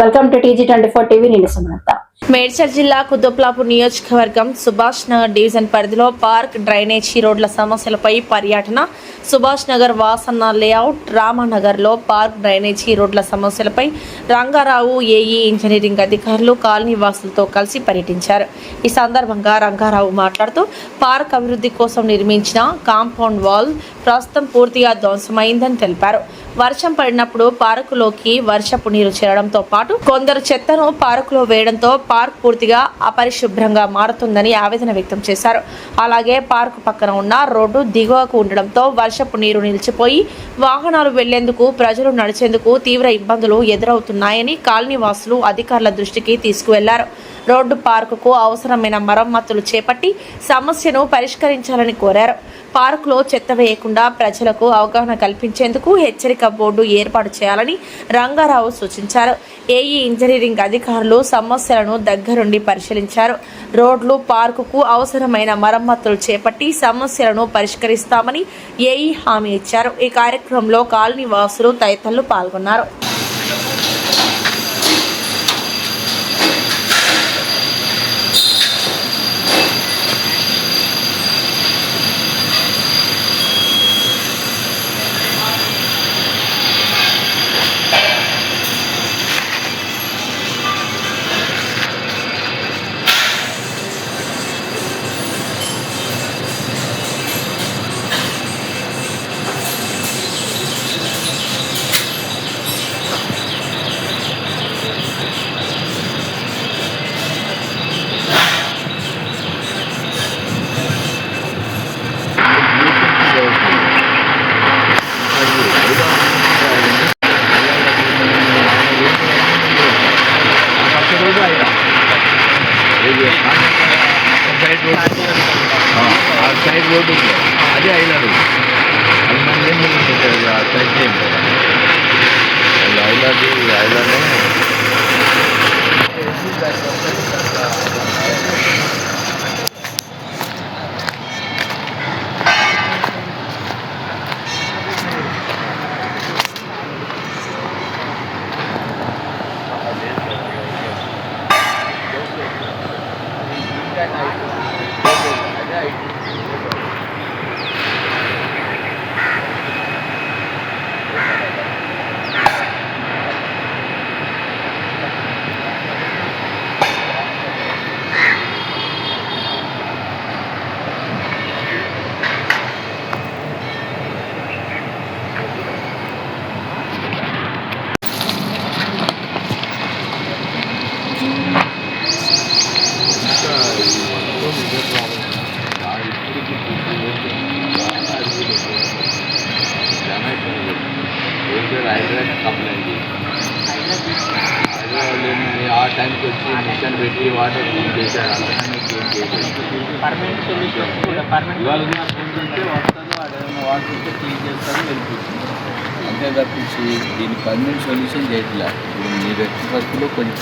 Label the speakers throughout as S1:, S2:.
S1: Welcome to TG24 TV. నేను సుమలత.
S2: మేడ్చల్ జిల్లా కుతుబ్లాపూర్ నియోజకవర్గం సుభాష్ నగర్ డివిజన్ పరిధిలో పార్క్, డ్రైనేజీ రోడ్ల సమస్యలపై పర్యటన. సుభాష్ నగర్, వాసన్న లేఅవుట్, రామానగర్లో పార్క్, డ్రైనేజీ రోడ్ల సమస్యలపై రంగారావు ఏఈ ఇంజనీరింగ్ అధికారులు కాలనీ వాసులతో కలిసి పర్యటించారు. ఈ సందర్భంగా రంగారావు మాట్లాడుతూ పార్క్ అభివృద్ధి కోసం నిర్మించిన కాంపౌండ్ వాల్ ప్రస్తుతం పూర్తిగా ధ్వంసమైందని తెలిపారు. వర్షం పడినప్పుడు పార్కులోకి వర్షపు నీరు చేరడంతో పాటు కొందరు చెత్తను పార్కులో వేయడంతో పార్క్ పూర్తిగా అపరిశుభ్రంగా మారుతుందని ఆవేదన వ్యక్తం చేశారు. అలాగే పార్కు పక్కన ఉన్న రోడ్డు దిగువకు ఉండడంతో వర్షపు నీరు నిలిచిపోయి వాహనాలు వెళ్లేందుకు, ప్రజలు నడిచేందుకు తీవ్ర ఇబ్బందులు ఎదురవుతున్నాయని కాలనీ వాసులు అధికారుల దృష్టికి తీసుకువెళ్లారు. రోడ్డు, పార్కుకు అవసరమైన మరమ్మతులు చేపట్టి సమస్యను పరిష్కరించాలని కోరారు. పార్కులో చెత్త వేయకుండా ప్రజలకు అవగాహన కల్పించేందుకు హెచ్చరిక బోర్డు ఏర్పాటు చేయాలని రంగారావు సూచించారు. ఏఈ ఇంజనీరింగ్ అధికారులు సమస్యలను దగ్గరుండి పరిశీలించారు. రోడ్లు, పార్కుకు అవసరమైన మరమ్మతులు చేపట్టి సమస్యలను పరిష్కరిస్తామని ఏఈ హామీ ఇచ్చారు. ఈ కార్యక్రమంలో కాలనీ వాసులు తదితరులు పాల్గొన్నారు.
S3: సైడ్ రోడ్డు అదే ఐలాండ్ అది మన సైడ్ ఐలాండ్ కంప్లైంట్ ఆ టైంకి వచ్చి మిషన్ పెట్టి వాటర్ చేశారు.
S4: పర్మనెంట్ సొల్యూషన్ ఇవాళ వస్తారు, అదేమన్నా వాటర్ ఉంటే క్లీన్ చేస్తారు, వెళ్ళిపోతుంది. అంతే తప్పించి దీన్ని పర్మనెంట్ సొల్యూషన్ చేయట్లే. ఇప్పుడు మీరు ఎట్టి పరిస్థితుల్లో కొంచెం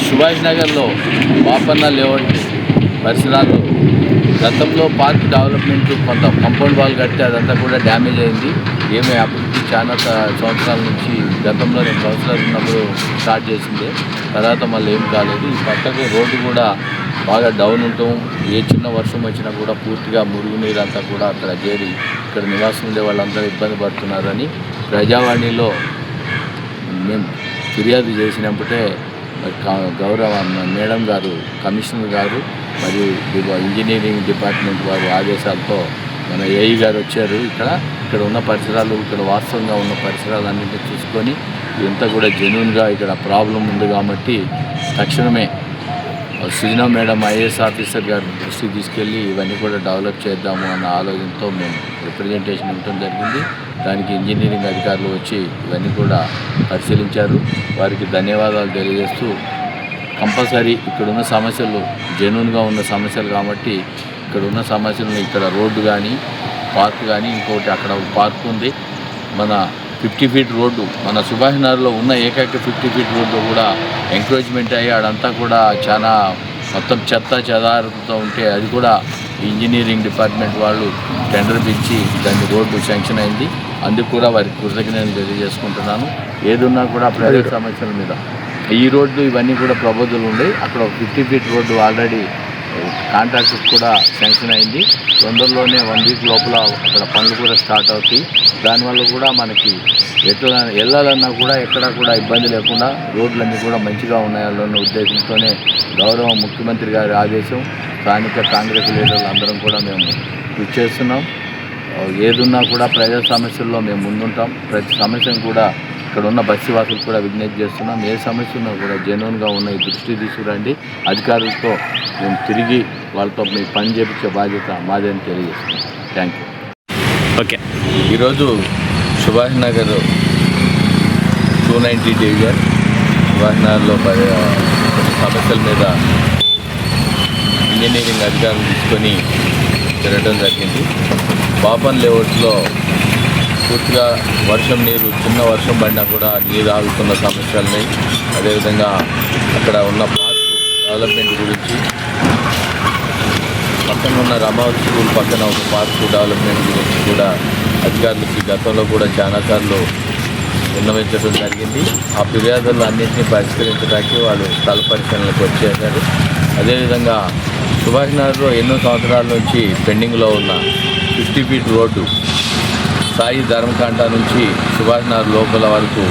S4: సుభాష్ నగర్లో బాపన్న లేఅవుట్ పరిసరాల్లో గతంలో పార్క్ డెవలప్మెంట్ కొంత కాంపౌండ్ వాల్ కట్టి అదంతా కూడా డ్యామేజ్ అయింది. ఏమీ అభివృద్ధి చాలా సంవత్సరాల నుంచి గతంలో 2 సంవత్సరాలు ఉన్నప్పుడు స్టార్ట్ చేసింది. తర్వాత మళ్ళీ ఏం కాలేదు. ఈ పక్కకు రోడ్డు కూడా బాగా డౌన్ ఉంటాం. ఏ చిన్న వర్షం వచ్చినా కూడా పూర్తిగా మురుగునీరు అంతా కూడా అక్కడ చేరి ఇక్కడ నివాసం ఉండే వాళ్ళందరూ ఇబ్బంది పడుతున్నారని ప్రజావాణిలో మేము ఫిర్యాదు చేసినప్పుడే గౌరవ మేడం గారు, కమిషనర్ గారు మరియు ఇంజనీరింగ్ డిపార్ట్మెంట్ వారి ఆదేశాలతో మన ఏఈ గారు వచ్చారు. ఇక్కడ ఉన్న పరిసరాలు, ఇక్కడ వాస్తవంగా ఉన్న పరిసరాలన్నింటినీ చూసుకొని ఇదంతా కూడా జెన్యూన్గా ఇక్కడ ప్రాబ్లం ఉంది కాబట్టి తక్షణమే సుజనా మేడం ఐఏఎస్ ఆఫీసర్ గారి దృష్టికి తీసుకెళ్ళి ఇవన్నీ కూడా డెవలప్ చేద్దాము అన్న ఆలోచనతో మేము రిప్రజెంటేషన్ ఇవ్వడం జరిగింది. దానికి ఇంజనీరింగ్ అధికారులు వచ్చి ఇవన్నీ కూడా పరిశీలించారు. వారికి ధన్యవాదాలు తెలియజేస్తూ కంపల్సరీ ఇక్కడున్న సమస్యలు జెన్యూన్గా ఉన్న సమస్యలు కాబట్టి ఇక్కడ ఉన్న సమస్యలను ఇక్కడ రోడ్డు కానీ పార్క్ కానీ ఇంకోటి అక్కడ పార్క్ ఉంది. మన 50 ఫీట్ రోడ్డు మన సుభాష్ నగర్లో ఉన్న ఏకైక 50 ఫీట్ రోడ్డు కూడా ఎంక్రోచ్మెంట్ అయ్యి ఆడంతా కూడా చాలా మొత్తం చెత్త చెదారుతో ఉంటే అది కూడా ఇంజనీరింగ్ డిపార్ట్మెంట్ వాళ్ళు టెండర్ పిలిచి దాని రోడ్డు శాంక్షన్ అయింది. అందుకు కూడా వారికి కృతజ్ఞతలు తెలియజేసుకుంటున్నాను. ఏదున్నా కూడా ప్రైవేట్ సమస్యల మీద ఈ రోడ్డు ఇవన్నీ కూడా ప్రపోజల్ ఉండే అక్కడ 50 ఫీట్ రోడ్డు ఆల్రెడీ కాంట్రాక్టర్స్ కూడా శాంక్షన్ అయింది. తొందరలోనే 1 వీక్ లోపల అక్కడ పనులు కూడా స్టార్ట్ అవుతాయి. దానివల్ల కూడా మనకి ఎట్లా వెళ్ళాలన్నా కూడా ఎక్కడ కూడా ఇబ్బంది లేకుండా రోడ్లన్నీ కూడా మంచిగా ఉన్నాయన్న ఉద్దేశంతోనే గౌరవ ముఖ్యమంత్రి గారి ఆదేశం, స్థానిక కాంగ్రెస్ లీడర్లు అందరం కూడా మేము కృషి చేస్తున్నాం. ఏదున్నా కూడా ప్రజా సమస్యల్లో మేము ముందుంటాం. ప్రతి సమస్యను కూడా ఇక్కడ ఉన్న బస్సీవాసులు కూడా విజ్ఞప్తి చేస్తున్నాం. ఏ సమస్య ఉన్నా కూడా జెన్యూన్గా ఉన్న ఈ దృష్టి తీసుకురండి. అధికారులతో మేము తిరిగి వాళ్ళతో మీ పని చేయించే బాధ్యత మాదే అని తెలియజేస్తున్నాం. Thank you.
S5: ఓకే.
S4: ఈరోజు సుభాష్ నగర్ 290 డివిజన్ సుభాష్ నగర్లో సమస్యల మీద ఇంజనీరింగ్ అధికారులు తీసుకొని తిరగడం జరిగింది. బాపన్ లేఅవుట్లో పూర్తిగా వర్షం నీరు, చిన్న వర్షం పడినా కూడా నీరు ఆగుతున్న సమస్యలని, అదేవిధంగా అక్కడ ఉన్న పార్క్ డెవలప్మెంట్ గురించి, పక్కన ఉన్న రమావతి స్కూల్ పక్కన ఒక పార్క్ డెవలప్మెంట్ గురించి కూడా అధికారులకి గతంలో కూడా చాలాసార్లు విన్నవించడం జరిగింది. ఆ ఫిర్యాదులు అన్నింటినీ పరిష్కరించడానికి వాళ్ళు స్థల పరిశీలనకు వచ్చేశారు. అదేవిధంగా సుభాష్ నగర్లో ఎన్నో సంవత్సరాల నుంచి పెండింగ్లో ఉన్న 50 ఫీట్ రోడ్డు సాయి ధర్మకాండ నుంచి సుభాష్ నగర్ లోపల వరకు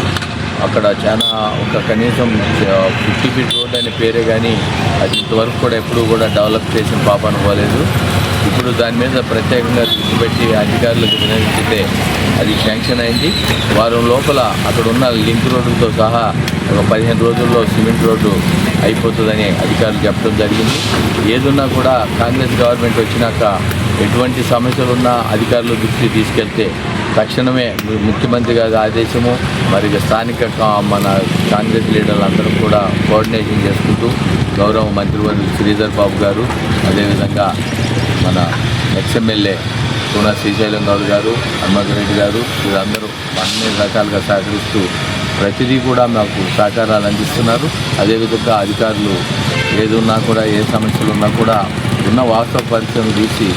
S4: అక్కడ చాలా ఒక కనీసం 50 ఫీట్ రోడ్ అనే పేరే కానీ అది ఇంతవరకు కూడా ఎప్పుడూ కూడా డెవలప్ చేసిన పాపాను పోలేదు. ఇప్పుడు దాని మీద ప్రత్యేకంగా దృష్టి పెట్టి అధికారులకు వినియోగిస్తే అది శాంక్షన్ అయింది. వారం లోపల అక్కడ ఉన్న లింక్ రోడ్డుతో సహా ఒక 15 రోజుల్లో సిమెంట్ రోడ్డు అయిపోతుందని అధికారులు చెప్పడం జరిగింది. ఏదున్నా కూడా కాంగ్రెస్ గవర్నమెంట్ వచ్చినాక ఎటువంటి సమస్యలున్నా అధికారుల దృష్టికి తీసుకెళ్తే తక్షణమే ముఖ్యమంత్రి గారి ఆదేశము, మరి స్థానిక మన కాంగ్రెస్ లీడర్లు అందరం కూడా కోఆర్డినేషన్ చేసుకుంటూ గౌరవ మంత్రివర్యులు శ్రీధర్ బాబు గారు, అదేవిధంగా మన ఎక్స్ఎమ్మెల్యే కోన శ్రీశైలం గౌడ్ గారు, హనుమంతరెడ్డి గారు, వీరందరూ అన్ని రకాలుగా సహకరిస్తూ ప్రతిదీ కూడా మాకు సహకారాలు అందిస్తున్నారు. అదేవిధంగా అధికారులు ఏదున్నా కూడా ఏ సమస్యలు ఉన్నా కూడా ఉన్న వాస్తవ పరిస్థితులను చూసి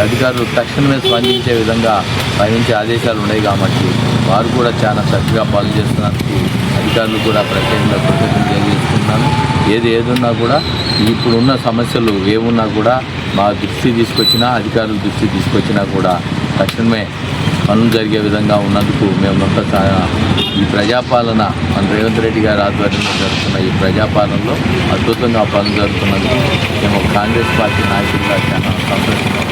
S4: అధికారులు తక్షణమే స్పందించే విధంగా పయనించే ఆదేశాలు ఉన్నాయి కాబట్టి వారు కూడా చాలా చక్కగా పనులు చేస్తున్నందుకు అధికారులు కూడా ప్రత్యేకంగా కృతజ్ఞతలు తెలియజేస్తున్నాను. ఏదున్నా కూడా ఇప్పుడున్న సమస్యలు ఏమున్నా కూడా మా దృష్టి తీసుకొచ్చినా, అధికారుల దృష్టి తీసుకొచ్చినా కూడా తక్షణమే పనులు జరిగే విధంగా ఉన్నందుకు మేమంతా ఈ ప్రజాపాలన మన రేవంత్ రెడ్డి గారి ఆధ్వర్యంలో జరుగుతున్న ఈ ప్రజాపాలనలో అద్భుతంగా పనులు జరుగుతున్నందుకు మేము కాంగ్రెస్ పార్టీ నాయకులుగా చాలా సంతోషంగా